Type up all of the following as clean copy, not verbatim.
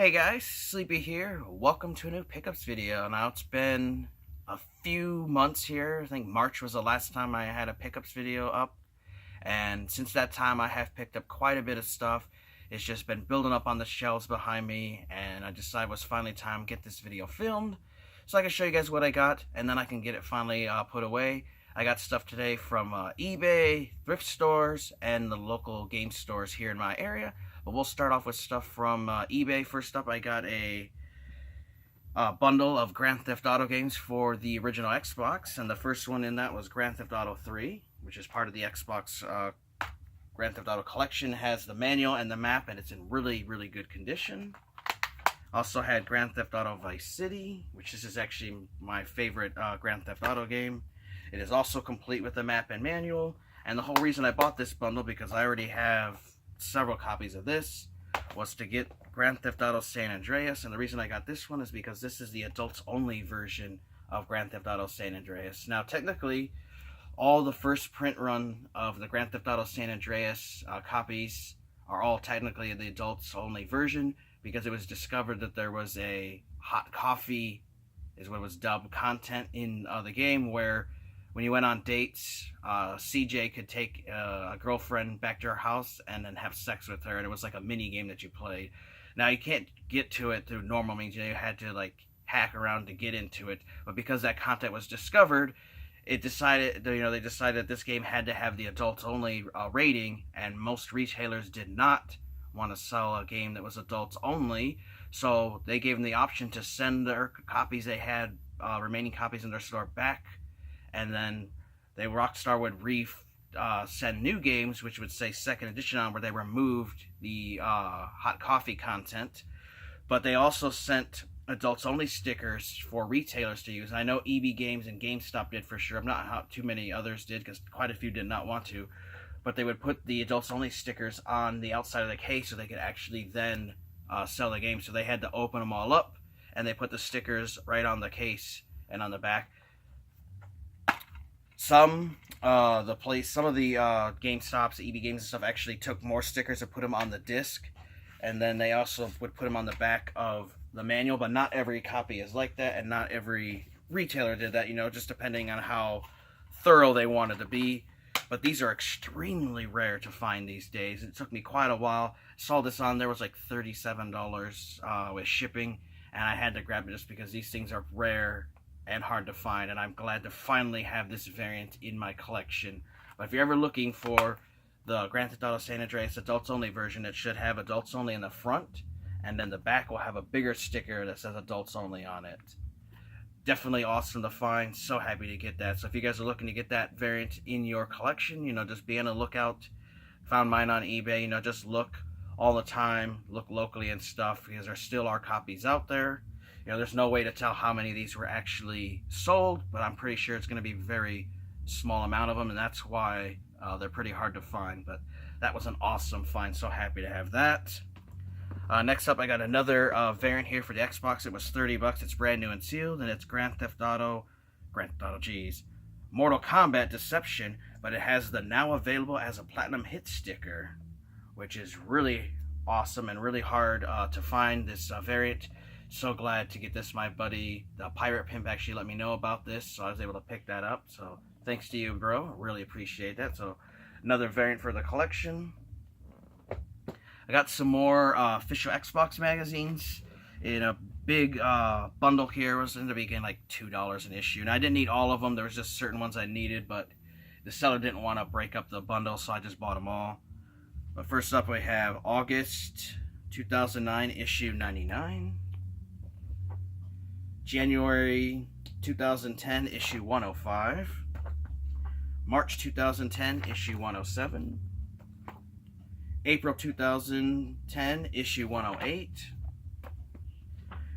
Hey guys, Sleepy here. Welcome to a new pickups video. Now it's been a few months here. I think March was the last time I had a pickups video up. And since that time I have picked up quite a bit of stuff. It's just been building up on the shelves behind me, and I decided it was finally time to get this video filmed so I can show you guys what I got, and then I can get it finally put away. I got stuff today from eBay, thrift stores, and the local game stores here in my area. But we'll start off with stuff from eBay. First up, I got a bundle of Grand Theft Auto games for the original Xbox, and the first one in that was Grand Theft Auto 3, which is part of the Xbox Grand Theft Auto collection. It has the manual and the map, and it's in really, really good condition. Also had Grand Theft Auto Vice City, which is actually my favorite Grand Theft Auto game. It is also complete with the map and manual, and the whole reason I bought this bundle, because I already have several copies of this, was to get Grand Theft Auto San Andreas. And the reason I got this one is because this is the adults only version of Grand Theft Auto San Andreas. Now technically all the first print run of the Grand Theft Auto San Andreas copies are all technically the adults only version, because it was discovered that there was a hot coffee, is what was dubbed, content in the game, where when you went on dates, CJ could take a girlfriend back to her house and then have sex with her, and it was like a mini game that you played. Now you can't get to it through normal means. You had to like hack around to get into it. But because that content was discovered, they decided that this game had to have the adults only rating, and most retailers did not want to sell a game that was adults only. So they gave them the option to send their copies they had, remaining copies in their store, back. And then Rockstar would send new games, which would say second edition on, where they removed the hot coffee content. But they also sent adults only stickers for retailers to use. And I know EB Games and GameStop did for sure. I'm not how too many others did, because quite a few did not want to. But they would put the adults only stickers on the outside of the case so they could actually then sell the game. So they had to open them all up, and they put the stickers right on the case and on the back. Some of the GameStops, EB Games and stuff, actually took more stickers and put them on the disc, and then they also would put them on the back of the manual. But not every copy is like that, and not every retailer did that, just depending on how thorough they wanted to be. But these are extremely rare to find these days. It took me quite a while. I saw this on there, was like $37 with shipping, and I had to grab it just because these things are rare and hard to find, and I'm glad to finally have this variant in my collection. But if you're ever looking for the Grand Theft Auto San Andreas adults only version, it should have adults only in the front, and then the back will have a bigger sticker that says adults only on it. Definitely awesome to find. So happy to get that. So if you guys are looking to get that variant in your collection, just be on the lookout. Found mine on eBay. Just look all the time, look locally and stuff, because there still are copies out there. There's no way to tell how many of these were actually sold, but I'm pretty sure it's going to be a very small amount of them, and that's why they're pretty hard to find. But that was an awesome find. So happy to have that. Next up, I got another variant here for the Xbox. It was $30. It's brand new and sealed, and it's Mortal Kombat Deception, but it has the now available as a platinum hit sticker, which is really awesome and really hard to find this variant. So glad to get this. My buddy, the Pirate Pimp, actually let me know about this, so I was able to pick that up. So thanks to you, bro. Really appreciate that. So another variant for the collection. I got some more official Xbox magazines in a big bundle here. It was in the beginning like $2 an issue, and I didn't need all of them. There was just certain ones I needed, but the seller didn't want to break up the bundle, so I just bought them all. But first up, we have August 2009 issue 99. January 2010 issue 105, March 2010 issue 107, April 2010 issue 108,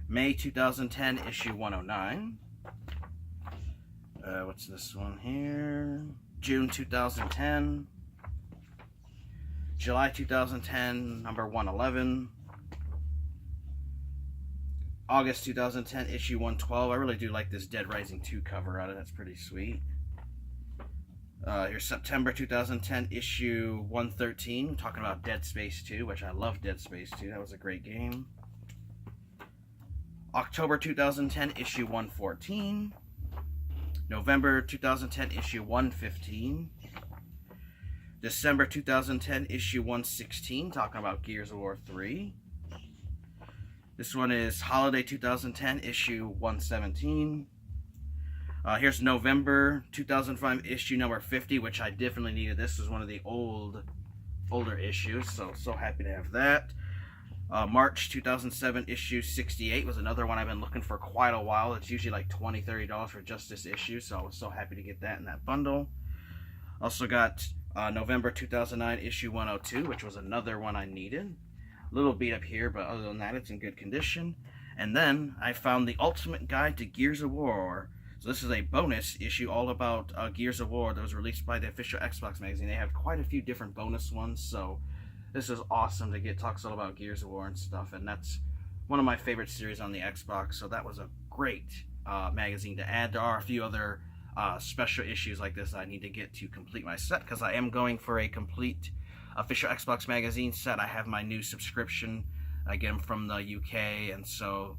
May 2010 issue 109, what's this one here, June 2010, July 2010 number 111, August 2010 issue 112. I really do like this Dead Rising 2 cover on it. That's pretty sweet. Here's September 2010 issue 113, talking about Dead Space 2, which I love Dead Space 2. That was a great game. October 2010, issue 114. November 2010, issue 115. December 2010, issue 116, talking about Gears of War 3. This one is Holiday 2010, issue 117. Here's November 2005, issue number 50, which I definitely needed. This was one of the older issues, so happy to have that. March 2007, issue 68 was another one I've been looking for quite a while. It's usually like $20, $30 for just this issue, so I was so happy to get that in that bundle. Also got November 2009, issue 102, which was another one I needed. A little beat up here, but other than that, it's in good condition. And then I found the Ultimate Guide to Gears of War. So this is a bonus issue all about Gears of War that was released by the official Xbox magazine. They have quite a few different bonus ones, so this is awesome to get. Talks all about Gears of War and stuff, and that's one of my favorite series on the Xbox, so that was a great magazine to add. There are a few other special issues like this I need to get to complete my set, because I am going for a complete official Xbox magazine set. I have my new subscription. I get them from the UK, and so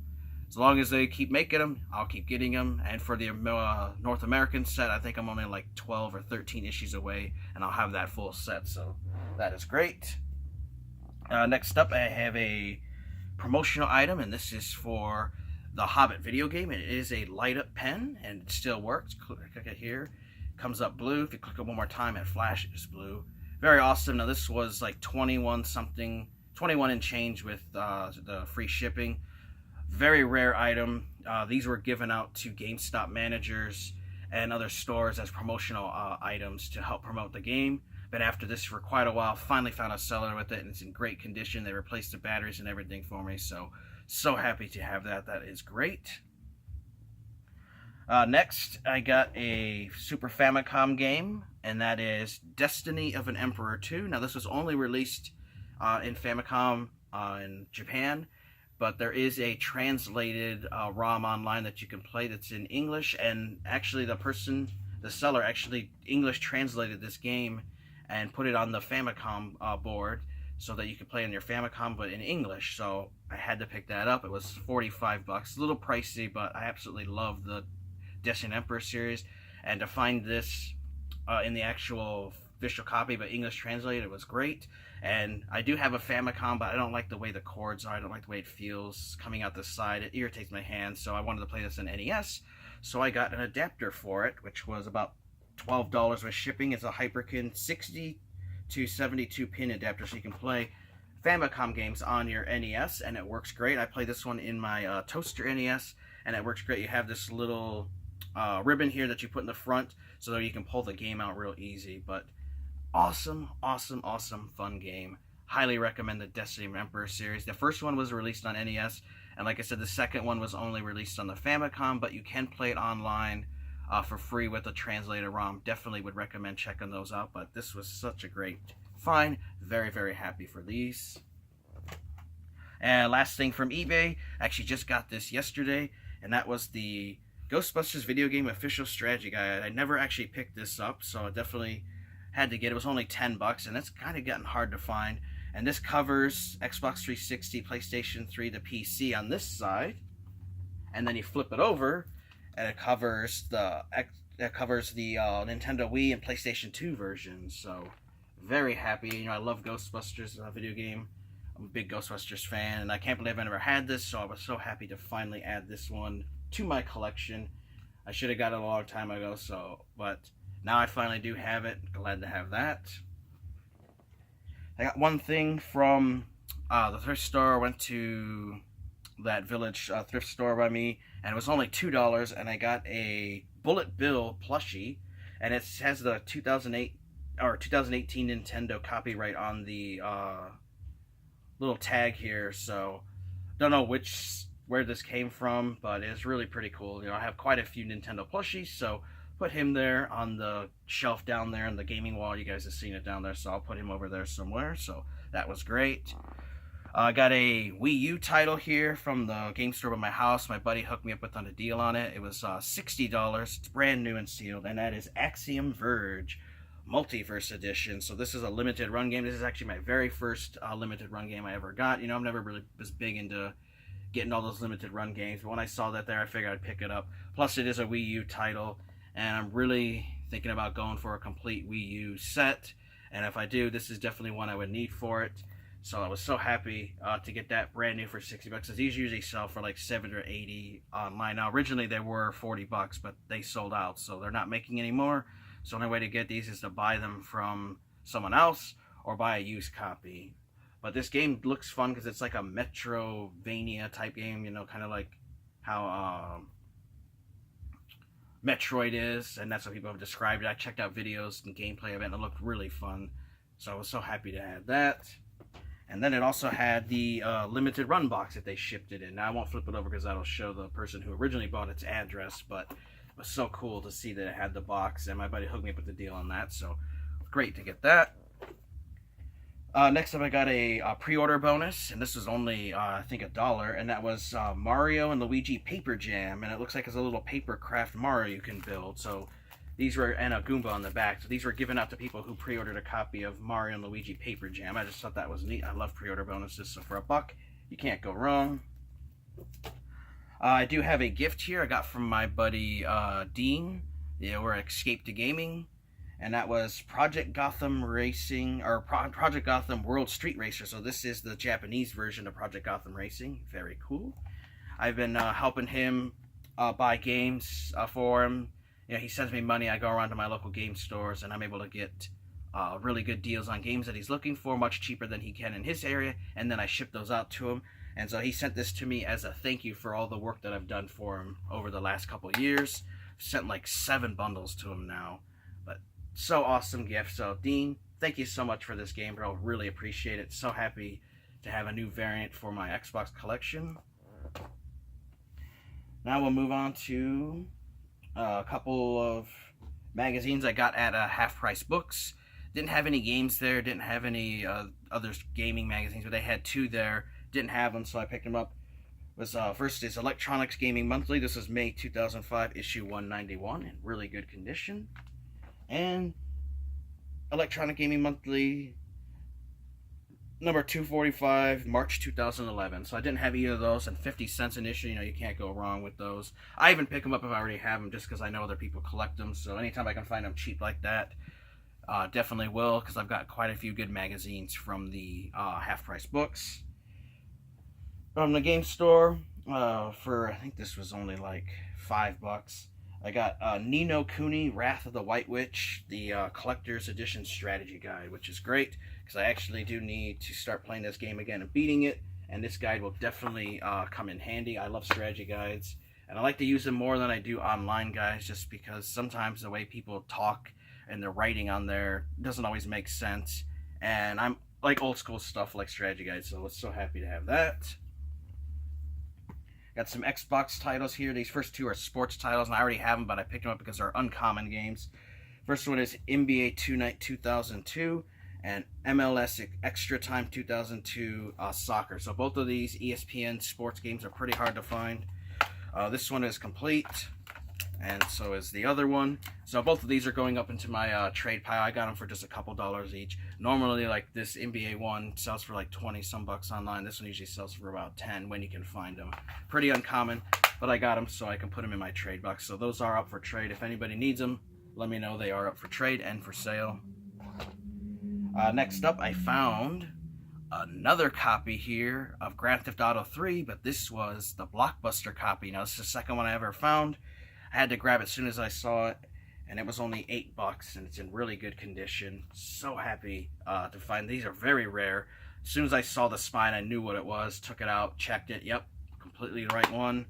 as long as they keep making them, I'll keep getting them. And for the North American set, I think I'm only like 12 or 13 issues away, and I'll have that full set, so that is great. Next up, I have a promotional item, and this is for the Hobbit video game. It is a light-up pen, and it still works. Click it here. It comes up blue. If you click it one more time, it flashes blue. Very awesome. Now, this was like 21 and change with the free shipping. Very rare item. These were given out to GameStop managers and other stores as promotional items to help promote the game. Been after this for quite a while. Finally found a seller with it, and it's in great condition. They replaced the batteries and everything for me, so happy to have that. That is great. Next, I got a Super Famicom game, and that is Destiny of an Emperor 2. Now, this was only released in Famicom in Japan, but there is a translated ROM online that you can play that's in English, and actually the seller actually English translated this game and put it on the Famicom board so that you could play on your Famicom, but in English. So I had to pick that up. It was $45, a little pricey, but I absolutely love the Destiny Emperor series, and to find this in the actual official copy but English translated, it was great. And I do have a Famicom, but I don't like the way the cords are. I don't like the way it feels coming out the side. It irritates my hands, so I wanted to play this in NES, so I got an adapter for it, which was about $12 with shipping. It's a Hyperkin 60 to 72 pin adapter, so you can play Famicom games on your NES, and it works great. I play this one in my Toaster NES, and it works great. You have this little ribbon here that you put in the front so that you can pull the game out real easy. But awesome fun game. Highly recommend the Destiny of Emperor series. The first one was released on NES, and like I said, the second one was only released on the Famicom, but you can play it online for free with a translated ROM. Definitely would recommend checking those out, but this was such a great find. Very happy for these. And last thing from eBay, actually just got this yesterday, and that was the Ghostbusters video game official strategy guide. I never actually picked this up, so I definitely had to get it. It was only $10, and it's kind of getting hard to find. And this covers Xbox 360, PlayStation 3, the PC on this side, and then you flip it over, and it covers the Nintendo Wii and PlayStation 2 versions. So very happy. You know, I love Ghostbusters video game. I'm a big Ghostbusters fan, and I can't believe I never had this, so I was so happy to finally add this one to my collection. I should have got it a long time ago, but now I finally do have it. Glad to have that. I got one thing from the thrift store. I went to that village thrift store by me, and it was only $2, and I got a Bullet Bill plushie, and it has the 2008 or 2018 Nintendo copyright on the little tag here. So don't know where this came from, but it's really pretty cool. You know, I have quite a few Nintendo plushies, so put him there on the shelf down there on the gaming wall. You guys have seen it down there, so I'll put him over there somewhere. So that was great. I got a Wii U title here from the game store by my house. My buddy hooked me up with on a deal on it. It was $60. It's brand new and sealed, and that is Axiom Verge Multiverse Edition. So this is a limited run game. This is actually my very first limited run game I ever got. You know, I've never really was big into getting all those limited run games. But when I saw that there, I figured I'd pick it up. Plus, it is a Wii U title, and I'm really thinking about going for a complete Wii U set. And if I do, this is definitely one I would need for it. So I was so happy to get that brand new for 60 bucks. These usually sell for like 70 or 80 online. Now, originally they were 40 bucks, but they sold out, so they're not making any more. So the only way to get these is to buy them from someone else or buy a used copy. But this game looks fun because it's like a Metrovania type game, you know, kind of like how Metroid is, and that's what people have described it. I checked out videos and gameplay of it, and it looked really fun. So I was so happy to add that. And then it also had the limited run box that they shipped it in. Now I won't flip it over because that'll show the person who originally bought its address, but it was so cool to see that it had the box, and my buddy hooked me up with the deal on that, so great to get that. Next up, I got a pre-order bonus, and this was only, I think, $1, and that was Mario and Luigi Paper Jam, and it looks like it's a little paper craft Mario you can build. So these were, and a Goomba on the back, so these were given out to people who pre-ordered a copy of Mario and Luigi Paper Jam. I just thought that was neat. I love pre-order bonuses, so for $1, you can't go wrong. I do have a gift here I got from my buddy Dean. Yeah, we're at Escape to Gaming. And that was Project Gotham Racing, or Project Gotham World Street Racer. So this is the Japanese version of Project Gotham Racing. Very cool. I've been helping him buy games for him. You know, he sends me money. I go around to my local game stores, and I'm able to get really good deals on games that he's looking for, much cheaper than he can in his area. And then I ship those out to him. And so he sent this to me as a thank you for all the work that I've done for him over the last couple of years. I've sent like 7 bundles to him now. But so awesome gift. So Dean, thank you so much for this game, bro. Really appreciate it. So happy to have a new variant for my Xbox collection. Now we'll move on to a couple of magazines I got at Half Price Books. Didn't have any games there, didn't have any other gaming magazines, but they had 2 there. Didn't have them, so I picked them up. First is Electronics Gaming Monthly. This was May 2005, issue 191, in really good condition. And Electronic Gaming Monthly number 245, March 2011. So I didn't have either of those, and 50 cents an issue. You know, you can't go wrong with those. I even pick them up if I already have them, just because I know other people collect them. So anytime I can find them cheap like that, definitely will, because I've got quite a few good magazines from the Half Price Books. From the game store, for, I think this was only like $5. I got Ni no Kuni, Wrath of the White Witch, the Collector's Edition Strategy Guide, which is great, because I actually do need to start playing this game again and beating it, and this guide will definitely come in handy. I love strategy guides, and I like to use them more than I do online guides, just because sometimes the way people talk and the writing on there doesn't always make sense, and I'm like old school stuff like strategy guides, so I was so happy to have that. Got some Xbox titles here. These first 2 are sports titles, and I already have them, but I picked them up because they're uncommon games. First one is NBA 2Night 2002 and MLS Extra Time 2002 Soccer. So both of these ESPN sports games are pretty hard to find. This one is complete, and so is the other one. So both of these are going up into my trade pile. I got them for just a couple dollars each. Normally, like this NBA one sells for like 20 some bucks online. This one usually sells for about 10 when you can find them. Pretty uncommon, but I got them so I can put them in my trade box. So those are up for trade. If anybody needs them, let me know. They are up for trade and for sale. Next up, I found another copy here of Grand Theft Auto 3, but this was the Blockbuster copy. Now, this is the second one I ever found. I had to grab it as soon as I saw it, and it was only $8, and it's in really good condition. So happy to find. These are very rare. As soon as I saw the spine, I knew what it was. Took it out, checked it. Yep, completely the right one.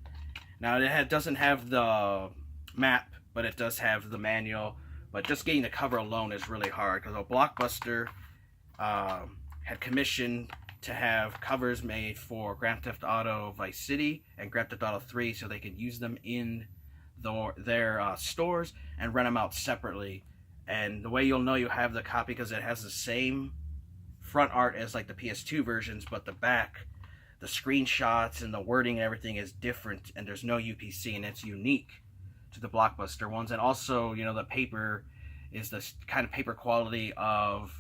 Now, it doesn't have the map, but it does have the manual. But just getting the cover alone is really hard, because a Blockbuster had commissioned to have covers made for Grand Theft Auto Vice City and Grand Theft Auto 3, so they could use them in their stores and rent them out separately. And the way you'll know you have the copy, because it has the same front art as like the PS2 versions, but the back, the screenshots and the wording and everything is different, and there's no UPC, and it's unique to the Blockbuster ones. And also, you know, the paper is the kind of paper quality of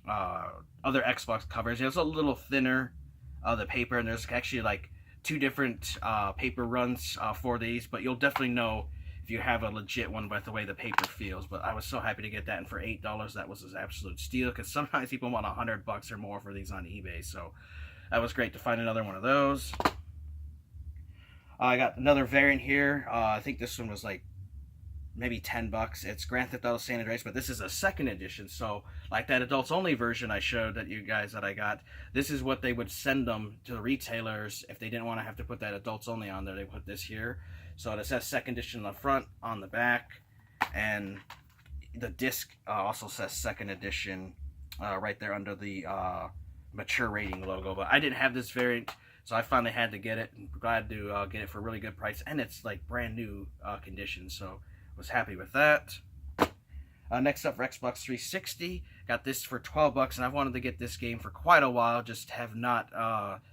other Xbox covers. It's a little thinner, the paper, and there's actually like two different paper runs for these, but you'll definitely know if you have a legit one by the way the paper feels. But I was so happy to get that, and for $8, that was an absolute steal, because sometimes people want $100 or more for these on eBay. So that was great to find another one of those. I got another variant here. I think this one was like maybe $10. It's Grand Theft Auto San Andreas, but this is a second edition. So like that adults only version I showed that you guys that I got, this is what they would send them to the retailers if they didn't want to have to put that adults only on there. They put this here. So it says second edition on the front, on the back, and the disc also says second edition right there under the mature rating logo. But I didn't have this variant, so I finally had to get it. I'm glad to get it for a really good price, and it's like brand new condition, so was happy with that. Next up, for Xbox 360, got this for $12, and I've wanted to get this game for quite a while, just have not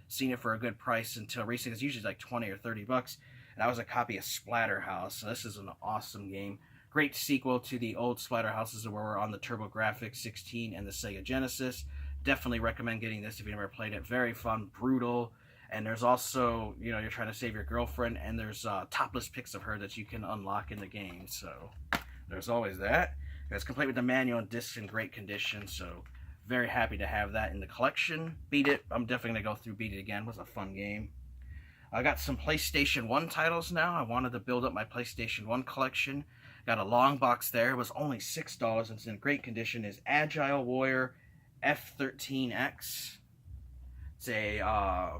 seen it for a good price until recently. It's usually like $20 or $30, and that was a copy of Splatterhouse. So this is an awesome game. Great sequel to the old Splatterhouses that were on the TurboGrafx 16 and the Sega Genesis. Definitely recommend getting this if you've never played it. Very fun, brutal. And there's also, you know, you're trying to save your girlfriend, and there's topless pics of her that you can unlock in the game. So there's always that. It's complete with the manual and discs in great condition. So very happy to have that in the collection. Beat It. I'm definitely going to go through Beat It again. It was a fun game. I got some PlayStation 1 titles now. I wanted to build up my PlayStation 1 collection. Got a long box there. It was only $6, and it's in great condition. It's Agile Warrior F-13X. It's a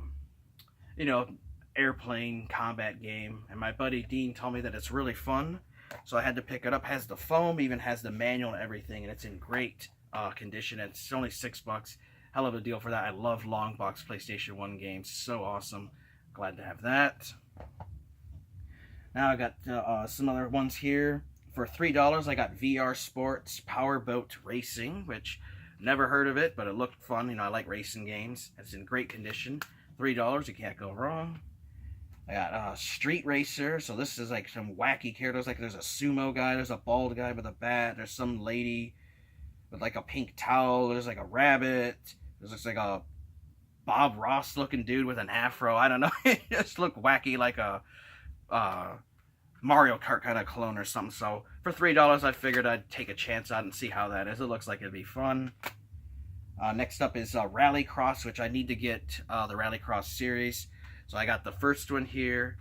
you know, airplane combat game, and my buddy Dean told me that it's really fun, so I had to pick it up. It has the foam, even has the manual and everything, and it's in great condition. It's only $6. Hell of a deal for that. I love long box PlayStation 1 games. So awesome. Glad to have that. Now I got some other ones here. For $3, I got VR Sports Powerboat Racing, which never heard of it, but it looked fun. You know, I like racing games. It's in great condition. $3, you can't go wrong. I got Street Racer. So this is like some wacky characters. Like there's a sumo guy, there's a bald guy with a bat, there's some lady with like a pink towel, there's like a rabbit, there's like a Bob Ross looking dude with an afro. I don't know. It just looked wacky, like a Mario Kart kind of clone or something. So for $3, I figured I'd take a chance out and see how that is. It looks like it'd be fun. Next up is Rallycross, which I need to get the Rallycross series. So I got the first one here.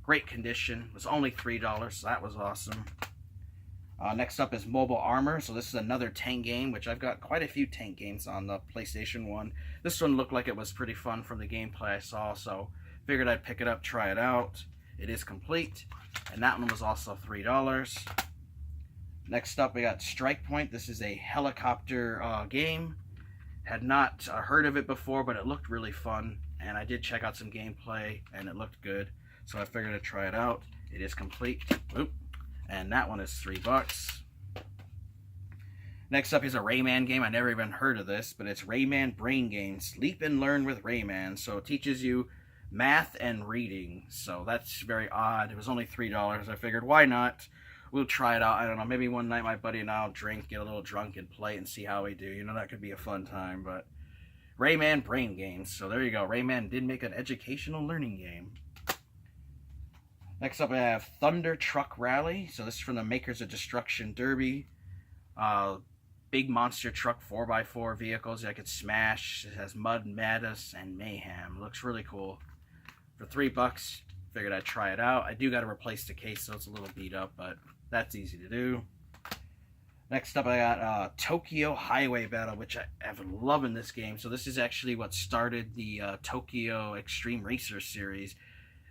Great condition. It was only $3, so that was awesome. Next up is Mobile Armor. So this is another tank game, which I've got quite a few tank games on the PlayStation 1. This one looked like it was pretty fun from the gameplay I saw, so figured I'd pick it up, try it out. It is complete, and that one was also $3. Next up, we got Strike Point. This is a helicopter game. Had not heard of it before, but it looked really fun, and I did check out some gameplay, and it looked good, so I figured I'd try it out. It is complete. Oop. And that one is $3. Next up is a Rayman game. I never even heard of this, but it's Rayman Brain Game. Sleep and Learn with Rayman. So it teaches you math and reading. So that's very odd. It was only $3. I figured, why not? We'll try it out. I don't know. Maybe one night my buddy and I'll drink, get a little drunk, and play and see how we do. You know, that could be a fun time. But Rayman Brain Games. So there you go. Rayman did make an educational learning game. Next up, I have Thunder Truck Rally. So this is from the makers of Destruction Derby. Big monster truck 4x4 vehicles that I could smash. It has Mud Madness and Mayhem. Looks really cool. For $3, figured I'd try it out. I do got to replace the case, so it's a little beat up, but that's easy to do. Next up, I got Tokyo Highway Battle, which I've been loving this game. So this is actually what started the Tokyo Extreme Racer series.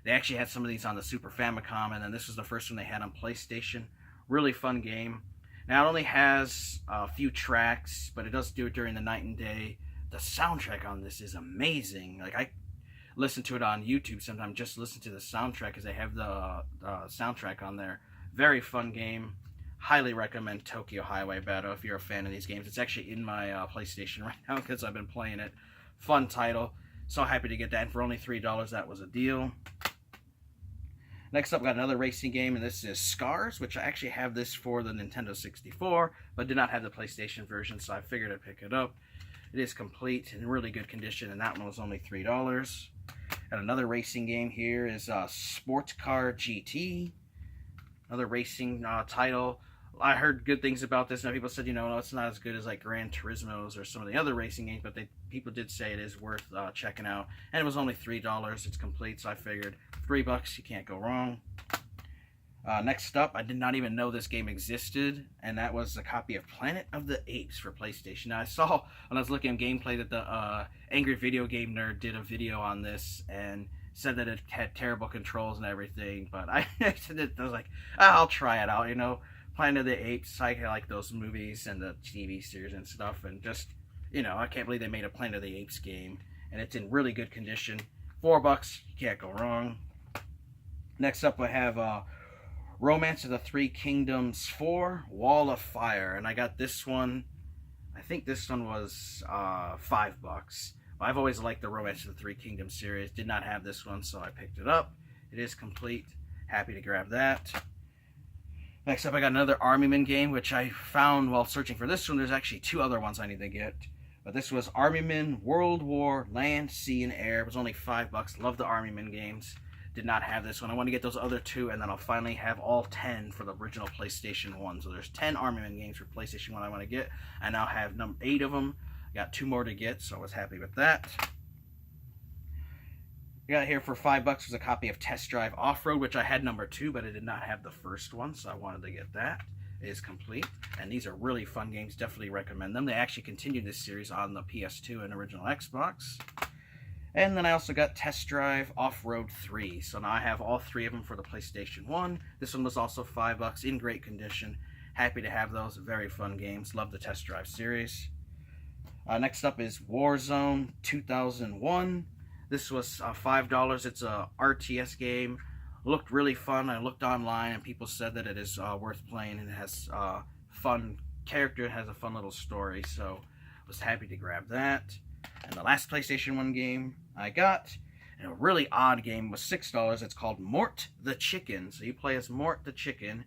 They actually had some of these on the Super Famicom, and then this was the first one they had on PlayStation. Really fun game. Now, it only has a few tracks, but it does do it during the night and day. The soundtrack on this is amazing. Like, I listen to it on YouTube sometimes, just listen to the soundtrack, because they have the soundtrack on there. Very fun game. Highly recommend Tokyo Highway Battle if you're a fan of these games. It's actually in my PlayStation right now, because I've been playing it. Fun title. So happy to get that, and for only $3, that was a deal. Next up, we got another racing game, and this is Scars, which I actually have this for the Nintendo 64, but did not have the PlayStation version, so I figured I'd pick it up. It is complete, in really good condition, and that one was only $3. And another racing game here is Sports Car GT. Another racing title. I heard good things about this. Now people said, you know, no, it's not as good as like Gran Turismo's or some of the other racing games, but people did say it is worth checking out. And it was only $3. It's complete, so I figured $3, you can't go wrong. Next up, I did not even know this game existed, and that was a copy of Planet of the Apes for PlayStation. Now, I saw when I was looking at gameplay that the Angry Video Game Nerd did a video on this and said that it had terrible controls and everything, but I was like, I'll try it out, you know. Planet of the Apes, I like those movies and the TV series and stuff, and just, you know, I can't believe they made a Planet of the Apes game, and it's in really good condition. $4, you can't go wrong. Next up, I have Romance of the Three Kingdoms 4, Wall of Fire, and I got this one, I think this one was $5. I've always liked the Romance of the Three Kingdoms series, did not have this one, so I picked it up. It is complete, happy to grab that. Next up, I got another Armyman game, which I found while searching for this one. There's actually two other ones I need to get. But this was Armyman World War Land, Sea, and Air. It was only $5. Love the Armyman games. Did not have this one. I want to get those other two, and then I'll finally have all 10 for the original PlayStation 1. So there's 10 Armyman games for PlayStation 1 I want to get. I now have 8 of them. Got 2 more to get, so I was happy with that. I got here for $5 was a copy of Test Drive Offroad, which I had number 2, but I did not have the first one, so I wanted to get that. It is complete, and these are really fun games. Definitely recommend them. They actually continued this series on the PS2 and original Xbox. And then I also got Test Drive Offroad 3, so now I have all 3 of them for the PlayStation 1. This one was also $5, in great condition. Happy to have those. Very fun games. Love the Test Drive series. Next up is Warzone 2001. This was $5. It's a RTS game. Looked really fun. I looked online and people said that it is worth playing, and it has fun character. It has a fun little story, so I was happy to grab that. And the last PlayStation 1 game I got, and a really odd game, was $6. It's called Mort the Chicken. So you play as Mort the Chicken,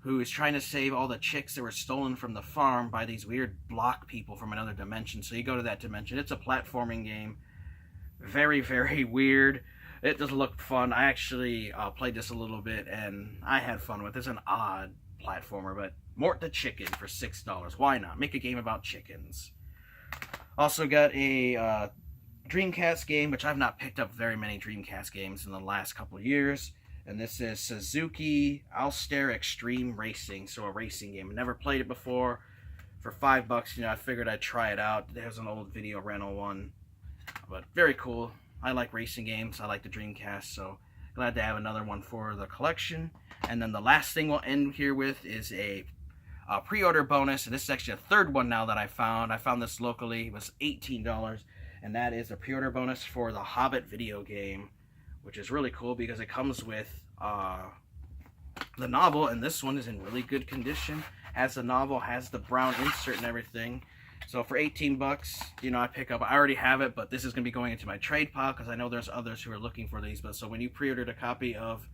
who is trying to save all the chicks that were stolen from the farm by these weird block people from another dimension. So you go to that dimension. It's a platforming game. Very, very weird. It does look fun. I actually played this a little bit, and I had fun with it. It's an odd platformer, but Mort the Chicken for $6. Why not? Make a game about chickens. Also got a Dreamcast game, which I've not picked up very many Dreamcast games in the last couple of years. And this is Suzuki All-Star Extreme Racing, so a racing game. I never played it before. For $5, you know, I figured I'd try it out. There's an old video rental one. But very cool. I like racing games. I like the Dreamcast, so glad to have another one for the collection. And then the last thing we'll end here with is a pre-order bonus, and this is actually a third one now that I found. I found this locally. It was $18, and that is a pre-order bonus for the Hobbit video game, which is really cool because it comes with the novel, and this one is in really good condition. Has the novel, has the brown insert and everything. So for $18, you know, I already have it, but this is going to be going into my trade pile because I know there's others who are looking for these. But so when you pre-ordered a copy of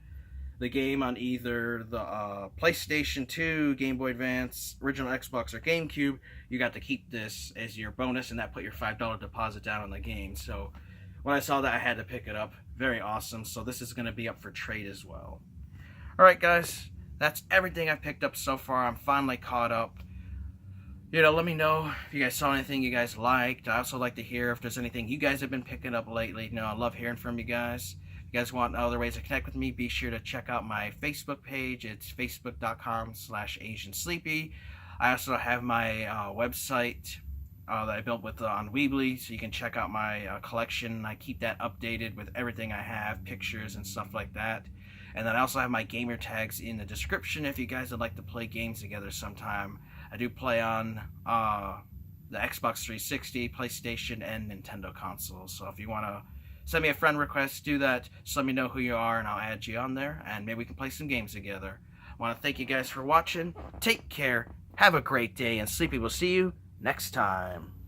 the game on either the PlayStation 2, Game Boy Advance, original Xbox, or GameCube, you got to keep this as your bonus, and that put your $5 deposit down on the game. So when I saw that, I had to pick it up. Very awesome. So this is going to be up for trade as well. Alright guys, that's everything I picked up so far. I'm finally caught up. You know, let me know if you guys saw anything you guys liked. I also like to hear if there's anything you guys have been picking up lately. You know, I love hearing from you guys. If you guys want other ways to connect with me, be sure to check out my Facebook page. It's facebook.com/Asiansleepy. I also have my website that I built with on Weebly, so you can check out my collection. I keep that updated with everything I have, pictures and stuff like that. And then I also have my gamer tags in the description if you guys would like to play games together sometime. I do play on the Xbox 360, PlayStation, and Nintendo consoles. So if you want to send me a friend request, do that. Just let me know who you are, and I'll add you on there, and maybe we can play some games together. I want to thank you guys for watching. Take care. Have a great day, and Sleepy will see you next time.